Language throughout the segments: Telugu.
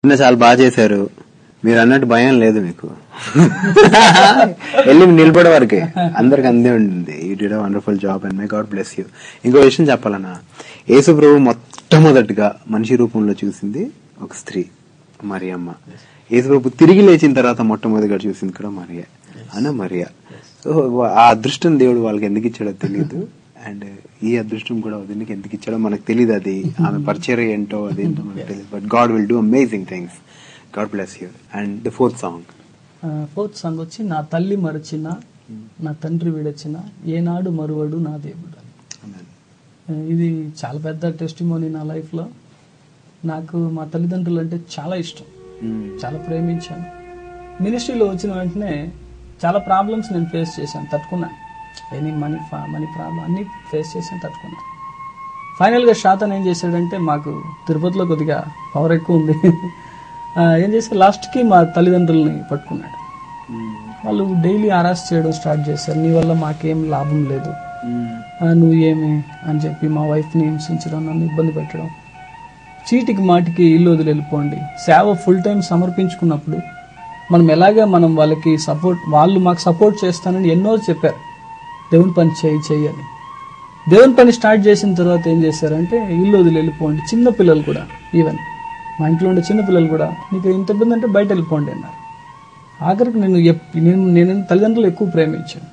చాలా బాగా చేశారు. మీరు అన్నట్టు భయం లేదు మీకు. వెళ్ళి నిలబడే వరకే అందరికి అందే ఉంటుంది. You did a wonderful job and my God bless you. ఇంకో విషయం చెప్పాలన్నా, యేసు ప్రభు మొట్టమొదటిగా మనిషి రూపంలో చూసింది ఒక స్త్రీ, మరియమ్మ. యేసు ప్రభు తిరిగి లేచిన తర్వాత మొట్టమొదటిగా చూసింది కూడా మరియ మరియ. సో ఆ అదృష్టం దేవుడు వాళ్ళకి ఎందుకు ఇచ్చాడో తెలియదు. అండ్ ఈ అదృష్టం కూడా వదినకి ఎందుకు ఇచ్చాడో మనకు తెలియదు. అది ఆమె పరిచయం ఏంటో అదేంటో మనకు తెలియదు. But God will do amazing things. God bless you. And the fourth song వచ్చి నా తల్లి మరచిన నా తండ్రి విడచిన ఏనాడు మరువడు నా దేవుడు. ఇది చాలా పెద్ద టెస్టిమోనీ నా లైఫ్లో. నాకు మా తల్లిదండ్రులు అంటే చాలా ఇష్టం, చాలా ప్రేమించాను. మినిస్ట్రీలో వచ్చిన వెంటనే చాలా ప్రాబ్లమ్స్ నేను ఫేస్ చేశాను, తట్టుకున్నాను. ఎనీ మనీ ప్రాబ్లం అన్నీ ఫేస్ చేశాను, తట్టుకున్నాను. ఫైనల్గా శాతన్ ఏం చేశాడంటే, మాకు తిరుపతిలో కొద్దిగా పవర్ ఎక్కువ ఉంది, ఏం చేశారు లాస్ట్కి మా తల్లిదండ్రులని పట్టుకున్నాడు. వాళ్ళు డైలీ అరెస్ట్ చేయడం స్టార్ట్ చేశారు. నీ వల్ల మాకేం లాభం లేదు, నువ్వు ఏమి అని చెప్పి మా వైఫ్ని హింసించడం, నన్ను ఇబ్బంది పెట్టడం, చీటికి మాటికి ఇల్లు వదిలి వెళ్ళిపోండి. సేవ ఫుల్ టైం సమర్పించుకున్నప్పుడు మనం ఎలాగా మనం వాళ్ళకి సపోర్ట్, వాళ్ళు మాకు సపోర్ట్ చేస్తానని ఎన్నో చెప్పారు, దేవుని పని చెయ్యి అని. దేవుని పని స్టార్ట్ చేసిన తర్వాత ఏం చేశారంటే, ఇల్లు వదిలి వెళ్ళిపోండి. చిన్న పిల్లలు కూడా, ఈవెన్ మా ఇంట్లో ఉండే చిన్న పిల్లలు కూడా, నీకు ఇంత ఇబ్బంది అంటే బయట వెళ్ళిపోండి అన్నారు. ఆఖరికి నేను తల్లిదండ్రులు ఎక్కువ ప్రేమించాను,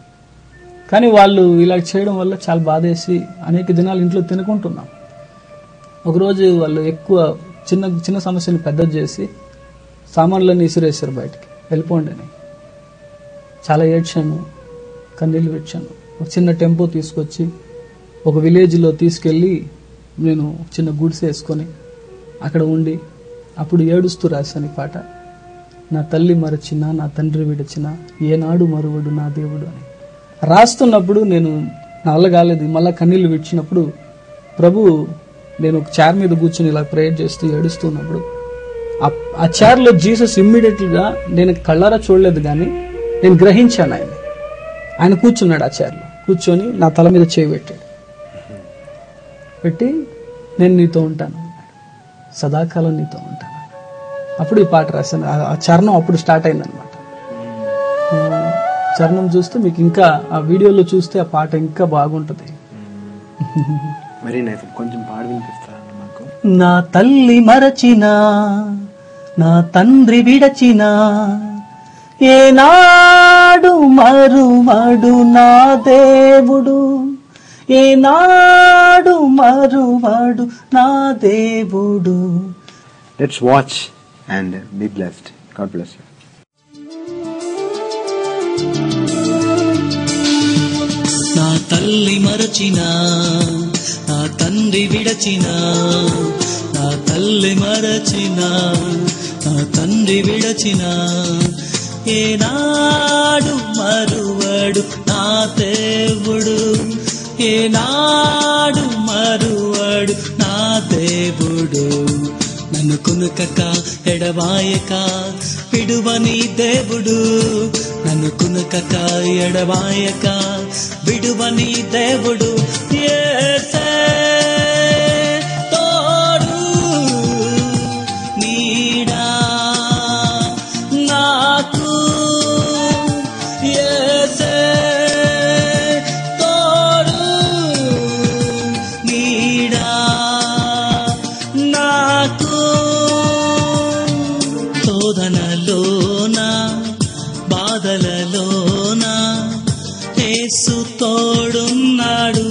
కానీ వాళ్ళు ఇలా చేయడం వల్ల చాలా బాధేసి అనేక దినాలు ఇంట్లో తినుకుంటున్నాం. ఒకరోజు వాళ్ళు ఎక్కువ చిన్న సమస్యని పెద్దది చేసి సామాన్లన్నీ ఇసిరేసారు, బయటికి వెళ్ళిపోండి అని. చాలా ఏడ్చాను, కన్నీళ్ళు పెట్టాను. ఒక చిన్న టెంపో తీసుకొచ్చి ఒక విలేజ్లో తీసుకెళ్ళి నేను చిన్న గుడిసె వేసుకొని అక్కడ ఉండి అప్పుడు ఏడుస్తూ రాశాను ఈ పాట. నా తల్లి మరచిన నా తండ్రి విడచిన ఏనాడు మరువడు నా దేవుడు అని రాస్తున్నప్పుడు నేను నా వల్ల కాలేదు. మళ్ళీ కన్నీళ్ళు విడిచినప్పుడు ప్రభు, నేను ఒక చైర్ మీద కూర్చొని ఇలా ప్రేయర్ చేస్తూ ఏడుస్తున్నప్పుడు ఆ చైర్లో జీసస్ ఇమ్మీడియట్గా, నేను కళ్ళారా చూడలేదు కానీ నేను గ్రహించాను. ఆయన కూర్చున్నాడు ఆ చైర్లో, కూర్చొని నా తల మీద చేయి పెట్టి నేను నీతో ఉంటాను, సదాకాలం నీతో ఉంటాను. అప్పుడు ఈ పాట రాశాను. ఆ చరణం అప్పుడు స్టార్ట్ అయిందనమాట. చరణం చూస్తే మీకు ఇంకా ఆ వీడియోలో చూస్తే ఆ పాట ఇంకా బాగుంటుంది. కొంచెం పాట వినిపిస్తాను. నా తల్లి మరచిన నా తండ్రి విడచిన ఏనాడు మరువడు నా దేవుడు, ఏనాడు మరువడు నా దేవుడు. Let's watch and be blessed. God bless you. నా తల్లి మరచిన నా తండ్రి విడచిన నా తల్లి మరచిన నా తండ్రి విడచిన ఏనాడు మరువడు నా దేవుడు, ఏనాడు మరువడు నా దేవుడు. నన్ను కునుకక ఎడబాయక విడువని దేవుడు, నన్ను కునుకక ఎడబాయక విడువని దేవుడు. యేసే తోడు నీడా నాకు, యేసే తోడు నీడా నాకు. శోధనలోన బాధలలోన యేసు తోడున్నాడు,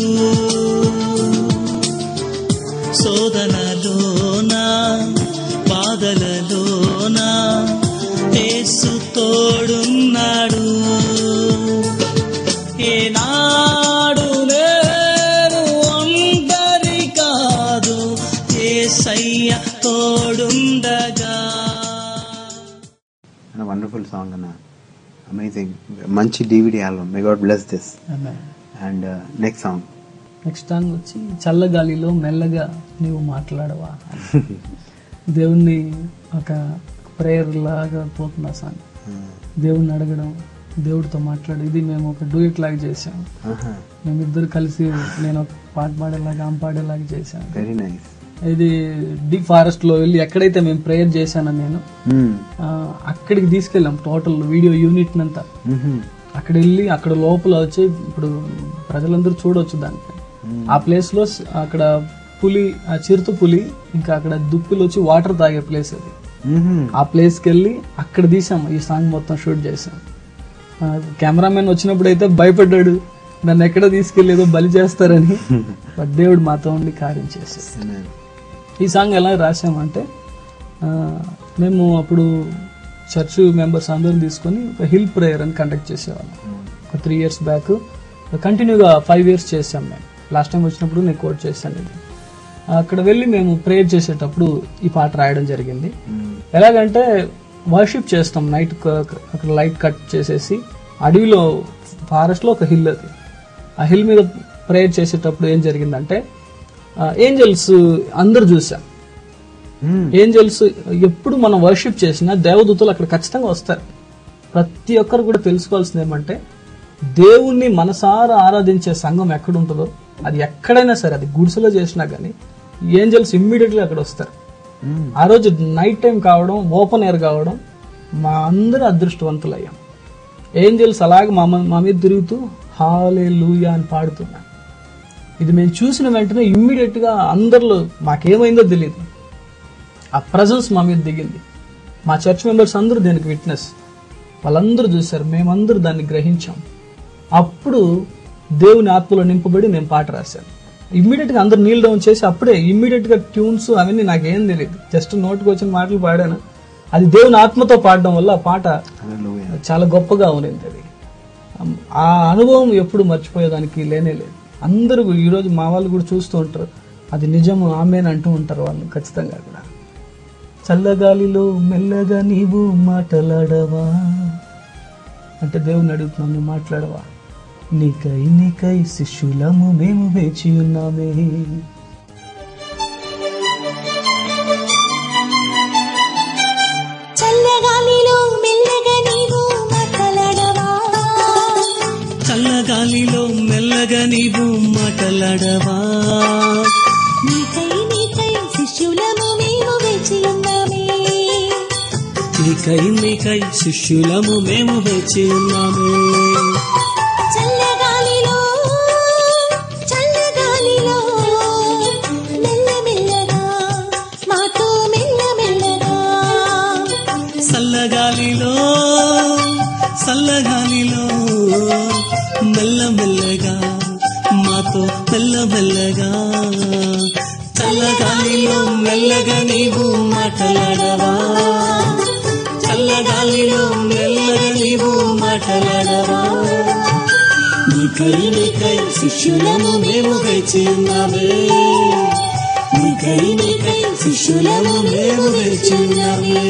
శోధనలోన బాధలలోన యేసు తోడున్నాడు. ఏనాడు నేను ఒంటరి కాదు, యేసయ్య తోడుండగా. వండర్ఫుల్ సాంగ్ అన్న, అమేజింగ్, మంచి DVD album. May God bless this. And next song వచ్చి చల్లగాలిలో మెల్లగా నీవు మాట్లాడవా. దేవుణ్ణి ఒక ప్రేయర్ లాగా పోతున్న సాంగ్. దేవుణ్ణి అడగడం, దేవుడితో మాట్లాడు. ఇది మేము ఒక డూయట్ లాగా చేసాం. మేమిద్దరు కలిసి, నేను ఒక పాట పాడేలాగా ఆమె పాడేలాగా చేశాను. Very nice. ఇది డీప్ ఫారెస్ట్ లో వెళ్ళి ఎక్కడైతే మేము ప్రేయర్ చేశానో నేను అక్కడికి తీసుకెళ్ళాం టోటల్ వీడియో యూనిట్ అంతా. అక్కడ వెళ్ళి అక్కడ లోపల వచ్చి ఇప్పుడు ప్రజలందరూ చూడొచ్చు దానికి. ఆ ప్లేస్ లో అక్కడ పులి, ఆ చిరుత పులి, ఇంకా అక్కడ దుప్పులు వచ్చి వాటర్ తాగే ప్లేస్ అది. ఆ ప్లేస్ కి వెళ్ళి అక్కడ తీసాం, ఈ సాంగ్ మొత్తం షూట్ చేసాం. కెమెరామెన్ వచ్చినప్పుడు అయితే భయపడ్డాడు, నన్ను ఎక్కడ తీసుకెళ్ళేదో బలి చేస్తారని. బట్ దేవుడు మాతో ఉండి కార్యం చేసేస్తాడు. ఈ సాంగ్ ఎలా రాసామంటే, మేము అప్పుడు చర్చ్ మెంబర్స్ అందరం తీసుకొని ఒక హిల్ ప్రేయర్ అని కండక్ట్ చేసేవాళ్ళం. ఒక 3 years బ్యాక్ కంటిన్యూగా 5 years చేసాం మేము. లాస్ట్ టైం వచ్చినప్పుడు నేను కోట్ చేశాను ఇది. అక్కడ వెళ్ళి మేము ప్రేయర్ చేసేటప్పుడు ఈ పాట రాయడం జరిగింది. ఎలాగంటే వర్షిప్ చేస్తాం నైట్, అక్కడ లైట్ కట్ చేసేసి అడవిలో ఫారెస్ట్ లో ఒక హిల్ అది. ఆ హిల్ మీద ప్రేయర్ చేసేటప్పుడు ఏం జరిగిందంటే, ఏంజల్స్ అందరు చూసాం. ఏంజల్స్ ఎప్పుడు మనం వర్షిప్ చేసినా దేవదూతలు అక్కడ ఖచ్చితంగా వస్తారు. ప్రతి ఒక్కరు కూడా తెలుసుకోవాల్సింది ఏమంటే, దేవుణ్ణి మనసారా ఆరాధించే సంఘం ఎక్కడ ఉంటుందో, అది ఎక్కడైనా సరే, అది గుడిసెలో చేసినా గానీ ఏంజల్స్ ఇమ్మీడియట్లీ అక్కడ వస్తారు. ఆ రోజు నైట్ టైం కావడం, ఓపెన్ ఎయిర్ కావడం, మా అందరూ అదృష్టవంతులయ్యాం. ఏంజల్స్ అలాగే మా మీద తిరుగుతూ హల్లెలూయా అని పాడుతున్నా. ఇది మేము చూసిన వెంటనే ఇమ్మీడియట్ గా అందరిలో మాకేమైందో తెలియదు, ఆ ప్రజెన్స్ మా మీద దిగింది. మా చర్చ్ మెంబర్స్ అందరూ దీనికి విట్నెస్. వాళ్ళందరూ చూశారు, మేమందరూ దాన్ని గ్రహించాం. అప్పుడు దేవుని ఆత్మలో నింపబడి నేను పాట రాశాను. ఇమ్మీడియట్ గా అందరు నీల్ డౌన్ చేసి అప్పుడే ఇమ్మీడియట్ గా ట్యూన్స్ అవన్నీ నాకేం తెలియదు, జస్ట్ నోట్కి వచ్చిన మాటలు పాడాను. అది దేవుని ఆత్మతో పాడడం వల్ల ఆ పాట చాలా గొప్పగా ఉంది. అది ఆ అనుభవం ఎప్పుడు మర్చిపోయేదానికి లేనే లేదు. అందరూ ఈరోజు మా వాళ్ళు కూడా చూస్తూ ఉంటారు, అది నిజము ఆమెన్ అంటూ ఉంటారు వాళ్ళు ఖచ్చితంగా కూడా. చల్లగాలిలో మెల్లగా నీవు మాట్లాడవా అంటే దేవుని అడుగుతున్నావు, నువ్వు మాట్లాడవా? నీకై శిష్యులము మేము వేచి ఉన్నామే. చల్లగాలిలో మెల్లగా నీవు మాట్లాడవా, చల్లగాలిలో మెల్లగా నీవు మాట్లాడవా? నీకై శిష్యులము మేము వేచి ఉన్నామే. నీకై శిష్యులము మేము వేచి ఉన్నామే. చల్లగాలిలో మెల్లమెల్లగా మాతో మెల్లమెల్లగా, చల్లగాలిలో మెల్లమెల్లగా మాతో మెల్లమెల్లగా. చల్లగాలిలో మెల్లగా నీవు మాట్లాడవా? చల్లగాలిలో మెల్లగా నీవు మాట్లాడవా? నీకై శిష్యులము మేము వేచి ఉన్నామే. నీకై శిష్యులము మేము వేచి ఉన్నామే.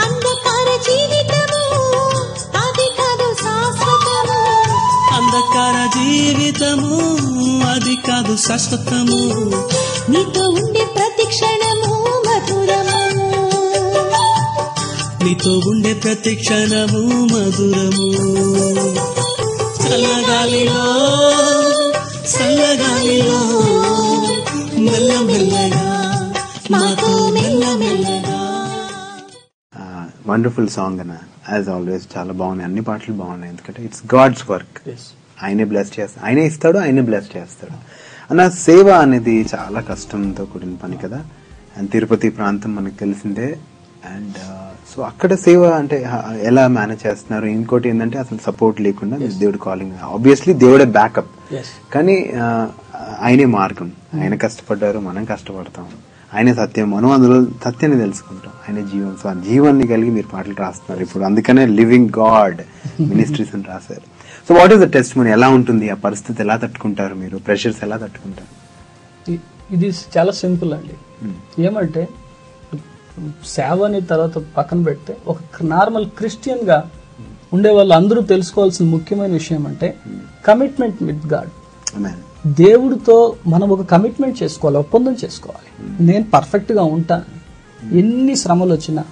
అంధకార జీవితము అది కాదు శాశ్వతము, అంధకార జీవితము అది కాదు శాశ్వతము. నీతో ఉండే ప్రతి క్షణము మధురము, నీతో ఉండే ప్రతి క్షణము మధురము. చల్లగాలిలో మెల్లమెల్లగా మాతో మెల్లమెల్లగా. వండర్ఫుల్ సాంగ్ అన్న, యాజ్ ఆల్వేస్ చాలా బాగున్నాయి, అన్ని పాటలు బాగున్నాయి. ఎందుకంటే ఇట్స్ గాడ్స్ వర్క్, ఆయనే బ్లెస్ చేస్తాడు, ఆయనే ఇస్తాడు, ఆయనే బ్లెస్ చేస్తాడు అన్న. సేవ అనేది చాలా కష్టంతో కూడిన పని కదా. అండ్ తిరుపతి ప్రాంతం మనకు తెలిసిందే. అండ్ సో అక్కడ సేవ అంటే ఎలా మేనేజ్ చేస్తున్నారు? ఇంకోటి ఏంటంటే అసలు సపోర్ట్ లేకుండా దేవుడు కాలింగ్, ఆబ్వియస్లీ దేవుడే బ్యాకప్, కానీ ఆయనే మార్గం. ఆయన కష్టపడ్డారు, మనం కష్టపడతాం. ఆయనే సత్యం, మనం అందులో సత్యాన్ని తెలుసుకుంటాం. ఆయన జీవం, సో ఆ జీవాన్ని కలిగి మీరు పాటలు రాస్తున్నారు ఇప్పుడు. అందుకనే లివింగ్ గాడ్ మినిస్ట్రీస్ అని రాశారు. So what is the testimony? ఎలా ఉంటుంది ఆ పరిస్థితి? ఎలా తట్టుకుంటారు మీరు? ప్రెషర్స్ ఎలా తట్టుకుంటారు? ఇది చాలా సింపుల్ అండి. ఏమంటే సేవ అనే తర్వాత పక్కన పెడితే ఒక నార్మల్ క్రిస్టియన్ గా ఉండే వాళ్ళు అందరూ తెలుసుకోవాల్సిన ముఖ్యమైన విషయం అంటే కమిట్మెంట్ విత్ గాడ్. దేవుడితో మనం ఒక కమిట్మెంట్ చేసుకోవాలి, ఒప్పందం చేసుకోవాలి. నేను పర్ఫెక్ట్ గా ఉంటాను, ఎన్ని శ్రమలు వచ్చినా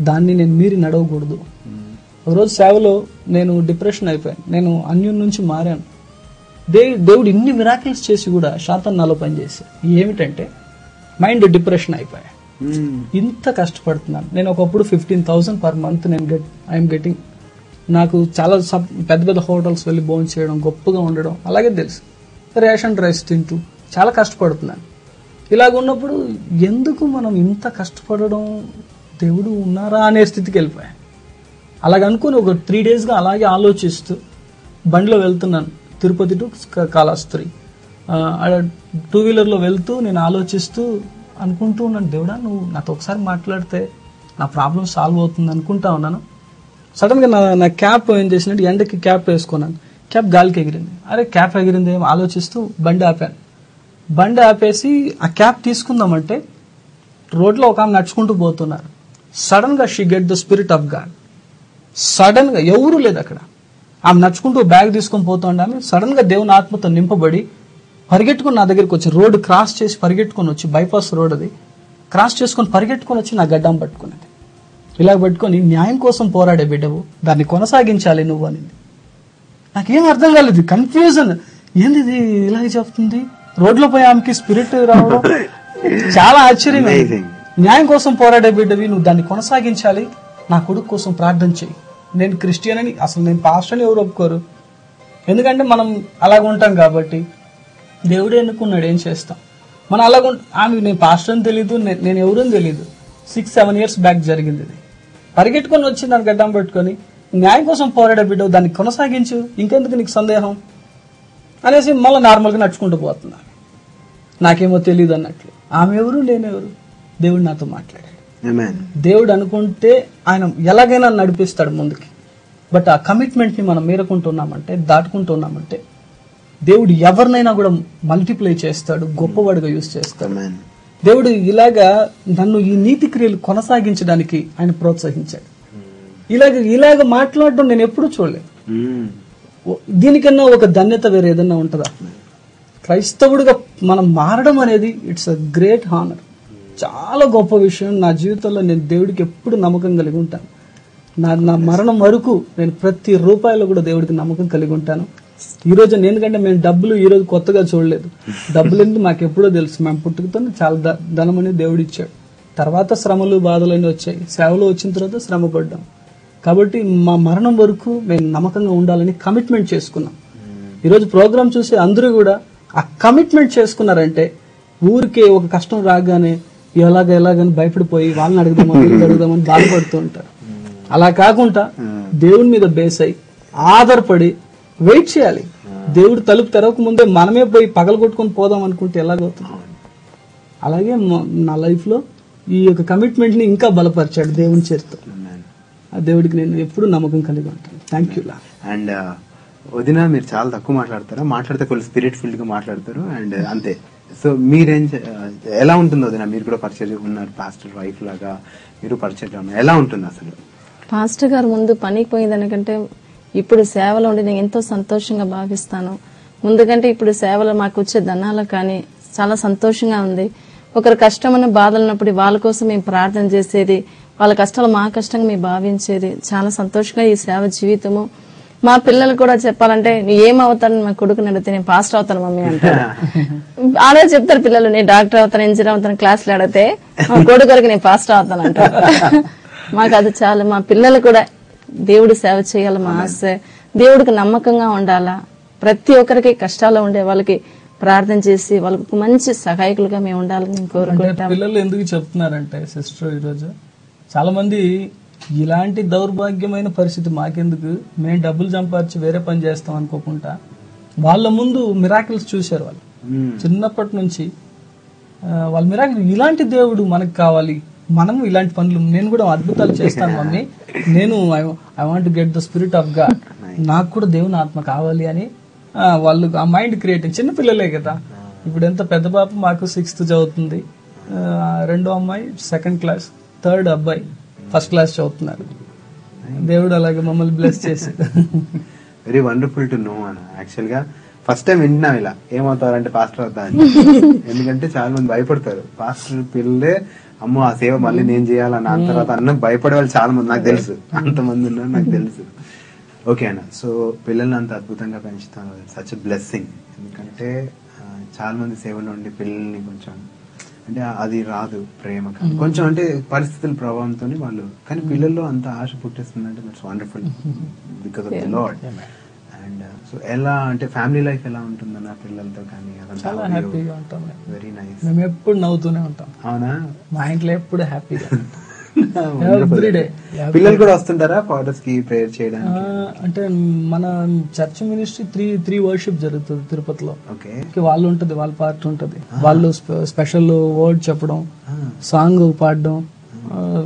దాన్ని నేను మీరి నడవకూడదు. ఒకరోజు సేవలో నేను డిప్రెషన్ అయిపోయాను, నేను అన్యున్ నుంచి మారాను. దేవుడు ఇన్ని మిరాకిల్స్ చేసి కూడా శాతం నాలో పనిచేశాడు. ఏమిటంటే మైండ్ డిప్రెషన్ అయిపోయా. ఇంత కష్టపడుతున్నాను నేను. ఒకప్పుడు 15,000 పర్ మంత్ నేను ఐఎమ్ గెటింగ్. నాకు చాలా పెద్ద పెద్ద హోటల్స్ వెళ్ళి భోజనం చేయడం, గొప్పగా ఉండడం అలాగే తెలుసు. రేషన్ రైస్ తింటూ చాలా కష్టపడుతున్నాను. ఇలాగ ఉన్నప్పుడు ఎందుకు మనం ఇంత కష్టపడడం, దేవుడు ఉన్నారా అనే స్థితికి వెళ్ళిపోయాను. అలాగ అనుకుని ఒక 3 daysగా అలాగే ఆలోచిస్తూ బండిలో వెళ్తున్నాను, తిరుపతి టు కాళహస్తి. 2 వీలర్లో వెళ్తూ నేను ఆలోచిస్తూ అనుకుంటూ ఉన్నాను, దేవుడా నువ్వు నాతో ఒకసారి మాట్లాడితే నా ప్రాబ్లం సాల్వ్ అవుతుంది అనుకుంటా ఉన్నాను. సడన్గా నా క్యాప్ ఏం చేసినట్టు ఎండకి క్యాప్ వేసుకున్నాను. క్యాప్ గాలికి ఎగిరింది. అరే క్యాప్ ఎగిరింది ఏమో ఆలోచిస్తూ బండి ఆపాను. బండి ఆపేసి ఆ క్యాప్ తీసుకుందామంటే రోడ్లో ఒక ఆమె నడుచుకుంటూ పోతున్నారు. సడన్గా she get the spirit of God. సడన్గా ఎవరూ లేదు అక్కడ, ఆమె నడుచుకుంటూ బ్యాగ్ తీసుకొని పోతుండే ఆమె సడన్గా దేవుని ఆత్మతో నింపబడి పరిగెట్టుకుని నా దగ్గరికి వచ్చి, రోడ్డు క్రాస్ చేసి పరిగెట్టుకొని వచ్చి, బైపాస్ రోడ్ అది క్రాస్ చేసుకొని పరిగెట్టుకొని వచ్చి నా గడ్డం పట్టుకున్నది. ఇలా పట్టుకొని న్యాయం కోసం పోరాడే బిడ్డవు, దాన్ని కొనసాగించాలి నువ్వు అనింది. నాకేం అర్థం కాలేదు, కన్ఫ్యూజన్. ఏంది ఇది ఇలాగే చెప్తుంది, రోడ్లో పోయి ఆమెకి స్పిరిట్ రావడం చాలా ఆశ్చర్యంగా. న్యాయం కోసం పోరాడే బిడ్డవి, నువ్వు దాన్ని కొనసాగించాలి, నా కొడుకు కోసం ప్రార్థన చేయి. నేను క్రిస్టియన్ అని, అసలు నేను పాస్టర్ అని ఎవరు ఒప్పుకోరు, ఎందుకంటే మనం అలాగ ఉంటాం కాబట్టి. దేవుడే ఎన్నుకున్నాడు, ఏం చేస్తాం మనం అలాగ. ఆమె నేను పాస్టర్ అని తెలియదు, నేను ఎవరని తెలియదు. 6-7 years బ్యాక్ జరిగింది ఇది. పరిగెట్టుకొని వచ్చి నన్ను గడ్డం పెట్టుకొని, న్యాయం కోసం పోరాడే బిడ్డవు, దాన్ని కొనసాగించు, ఇంకెందుకు నీకు సందేహం అనేసి మళ్ళీ నార్మల్గా నడుచుకుంటూ పోతున్నా. నాకేమో తెలియదు అన్నట్లు. ఆమె ఎవరు, నేనెవరు? దేవుడు నాతో మాట్లాడాడు. దేవుడు అనుకుంటే ఆయన ఎలాగైనా నడిపిస్తాడు ముందుకి. బట్ ఆ కమిట్మెంట్ ని మనం మీరకుంటున్నామంటే, దాటుకుంటున్నామంటే దేవుడు ఎవరినైనా కూడా మల్టిప్లై చేస్తాడు, గొప్పవాడిగా యూజ్ చేస్తాడు. దేవుడు ఇలాగా నన్ను ఈ నీతి క్రియలు కొనసాగించడానికి ఆయన ప్రోత్సహించాడు. ఇలాగ మాట్లాడడం నేను ఎప్పుడూ చూడలేదు. దీనికన్నా ఒక ధన్యత వేరే ఏదన్నా ఉంటుందా? క్రైస్తవుడిగా మనం మారడం అనేది ఇట్స్ అ గ్రేట్ హానర్, చాలా గొప్ప విషయం. నా జీవితంలో నేను దేవుడికి ఎప్పుడు నమ్మకం కలిగి ఉంటాను. నా మరణం వరకు నేను ప్రతి రూపాయలో కూడా దేవుడికి నమ్మకం కలిగి ఉంటాను. ఈ రోజు ఎందుకంటే మేము డబ్బులు ఈ రోజు కొత్తగా చూడలేదు, డబ్బులు ఎందుకు మాకు ఎప్పుడో తెలుసు. మేము పుట్టుకతోనే చాలా ధనం అనేది దేవుడు ఇచ్చాడు. తర్వాత శ్రమలు బాధలన్నీ వచ్చాయి, సేవలో వచ్చిన తర్వాత శ్రమ పడ్డాం. కాబట్టి మా మరణం వరకు మేము నమ్మకంగా ఉండాలని కమిట్మెంట్ చేసుకున్నాం. ఈరోజు ప్రోగ్రామ్ చూసి అందరూ కూడా ఆ కమిట్మెంట్ చేసుకున్నారంటే, ఊరికే ఒక కష్టం రాగానే ఎలాగని భయపడిపోయి వాళ్ళని అడుగుదామని బాధపడుతూ ఉంటారు. అలా కాకుండా దేవుని మీద బేస్ అయి ఆధారపడి వెయిట్ చేయాలి. దేవుడు తలుపు తెరవక ముందే మనమే పోయి పగల కొట్టుకొని పోదాం అనుకుంటే ఎలాగవుతుంది? అలాగే నా లైఫ్ లో ఈ యొక్క కమిట్మెంట్ ని ఇంకా బలపరిచాడు దేవుని చేతితో. ఆ దేవుడికి నేను ఎప్పుడు నమ్మకం కలిగి ఉంటాను. Thank you. అండ్ వదిన, మీరు చాలా తక్కువ మాట్లాడతారా? మాట్లాడితే కొంచెం స్పిరిట్ ఫీల్డ్ గా మాట్లాడతారు అండ్ అంతే. సో మీరేం ఎలా ఉంటుంది వదిన? మీరు కూడా పరిచయం ఉన్నారు, పాస్టర్ వైఫ్ లాగా మీరు పరిచయం ఉన్నారు, ఎలా ఉంటుంది అసలు? పాస్టర్ గారు ముందు పనికి పోయేదానికంటే ఇప్పుడు సేవలో ఉండి నేను ఎంతో సంతోషంగా భావిస్తాను. ముందుకంటే ఇప్పుడు సేవలో మాకు వచ్చే ధనాలు కానీ చాలా సంతోషంగా ఉంది. ఒకరు కష్టమైన బాధలు ఉన్నప్పుడు వాళ్ళ కోసం మేము ప్రార్థన చేసేది, వాళ్ళ కష్టాలు మా కష్టంగా మేము భావించేది, చాలా సంతోషంగా ఈ సేవ జీవితము. మా పిల్లలు కూడా చెప్పాలంటే నువ్వు ఏమవుతాను మా కొడుకుని అడిగితే నేను పాస్టర్ అవుతాను మమ్మీ అంటారు. అదే చెప్తారు పిల్లలు, నేను డాక్టర్ అవుతాను, ఇంజనీర్ అవుతాను క్లాసులు అడిగితే మా కొడుకు నేను పాస్టర్ అవుతాను అంటారు. మాకు అది చాలా. మా పిల్లలు కూడా దేవుడు సేవ చేయాలి మా ఆశ. దేవుడికి నమ్మకంగా ఉండాలా, ప్రతి ఒక్కరికి కష్టాలు ఉండే వాళ్ళకి ప్రార్థన చేసి వాళ్ళకి మంచి సహాయకులుగా మేము ఉండాలని మేము కోరుకుంటాం. పిల్లలు ఎందుకు చెప్తున్నారంటే సిస్టర్, ఈరోజు చాలా మంది ఇలాంటి దౌర్భాగ్యమైన పరిస్థితి మాకెందుకు, మేము డబ్బులు సంపాదించి వేరే పని చేస్తాం అనుకోకుండా వాళ్ళ ముందు మిరాకిల్స్ చూశారు. వాళ్ళు చిన్నప్పటి నుంచి వాళ్ళ మిరాకిల్, ఇలాంటి దేవుడు మనకు కావాలి, మనం ఇలాంటి పనులు, నేను కూడా అద్భుతాలు చేస్తాను మమ్మీ, నేను I want get the spirit of God, నాకు కూడా దేవుని ఆత్మ కావాలి అని వాళ్ళు ఆ మైండ్ క్రియేట్. చిన్నపిల్లలే కదా, ఇప్పుడు ఎంత పెద్ద పాప మాకు 6th చదువుతుంది, రెండో అమ్మాయి 2nd class, థర్డ్ అబ్బాయి 1st class చదువుతున్నారు. దేవుడు అలాగే మమ్మల్ని బ్లెస్ చేసి. వెరీ వండర్ఫుల్ టు నో అన్న. యాక్చువల్ గా ఫస్ట్ టైం వింటున్నాం ఇలా ఏమవుతారంటే పాస్టర్ అవుతా అని. ఎందుకంటే చాలా మంది భయపడతారు, పాస్టర్ పిల్లలే అమ్మో ఆ సేవ మళ్ళీ నేను చేయాలన్న తర్వాత అన్న భయపడే వాళ్ళు చాలా మంది నాకు తెలుసు, అంతమంది ఉన్నారు నాకు తెలుసు. ఓకే అన్న, సో పిల్లల్ని అంత అద్భుతంగా పెంచుతాను, సచ్ ఎ బ్లెస్సింగ్. ఎందుకంటే చాలా మంది సేవలో ఉండి పిల్లల్ని కొంచెం అంటే అది రాదు ప్రేమ కానీ కొంచెం అంటే పరిస్థితుల ప్రభావంతో వాళ్ళు, కానీ పిల్లల్లో అంత ఆశ పుట్టిస్తుందంటే that's wonderful because of the lord. And so ఎలా అంటే ఫ్యామిలీ లైఫ్ ఎలా ఉంటుందన్న పిల్లలతో కానీ? చాలా హ్యాపీగా ఉంటాం. Very nice. మేము ఎప్పుడు నవ్వుతూనే ఉంటాం. అవునా? మా ఇంట్లో ఎప్పుడు హ్యాపీగా ఎవ్రీడే. పిల్లలు కూడా వస్తుంటారా ఫాదర్స్ కి ప్రేయర్ చేయడానికి? అంటే మన చర్చ్ మినిస్ట్రీ త్రీ వర్షిప్ జరుగుతుంది తిరుపతిలో. ఓకే, వాళ్ళు ఉంటది, వాళ్ళ పార్ట్ ఉంటది, వాళ్ళు స్పెషల్ వర్డ్ చెప్పడం, సాంగ్ పాడడం,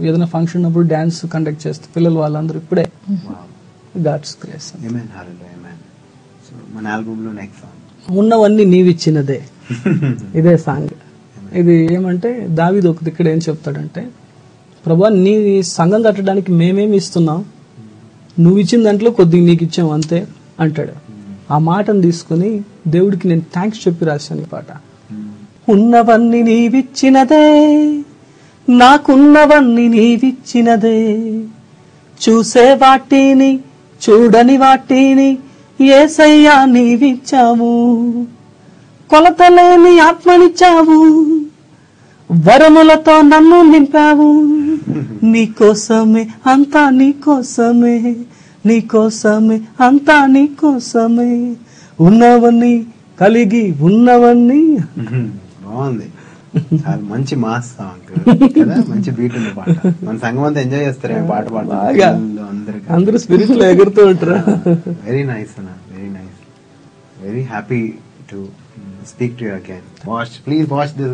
ఏదైనా ఫంక్షన్ అప్పుడు డాన్స్ కండక్ట్ చేస్తే పిల్లలు వాళ్ళందరూ ఇప్పుడే గాడ్స్ గ్రేస్. ఆమేన్, హల్లెలూయా, ఆమేన్. సో మన ఆల్బమ్ లో నెక్స్ట్ సాంగ్ ఉన్నవన్నీ నీవిచ్చినదే, ఇదే సాంగ్. ఇది ఏమంటే దావీదు ఒక ఇక్కడ ఏం చెప్తాడంటే, ప్రభా నీ సంఘం కట్టడానికి మేమేమి ఇస్తున్నాం, నువ్వు ఇచ్చిన దాంట్లో కొద్దిగా నీకు ఇచ్చాం అంతే అంటాడు. ఆ మాటను తీసుకుని దేవుడికి నేను థ్యాంక్స్ చెప్పి రాశాను ఈ పాట. ఉన్నవన్నీ నీవిచ్చినదే, నాకున్నవన్నీ నీవిచ్చినదే, చూసే వాటిని చూడని వాటిని యేసయ్యా నీవిచ్చావు, కొలతలేని ఆత్మనిచ్చావు, వరములతో నన్ను నింపావు, నీకోసమే అంతా నీకోసమే, నీకోసమే అంతా నీకోసమే, ఉన్నవన్నీ కలిగి ఉన్నవన్నీ. బాగుంది, చాలా మంచి మాస్ సాంగ్ కదా, మంచి బీట్ ఉంది పాట. మన సంఘం అంతా ఎంజాయ్ చేస్తారు ఈ పాట పాడుతున్నారు, అందరూ స్పిరిట్ లో ఎగురుతూ ఉంటారు. వెరీ నైస్ అన్న, very nice, very happy to speak to you again. Please watch this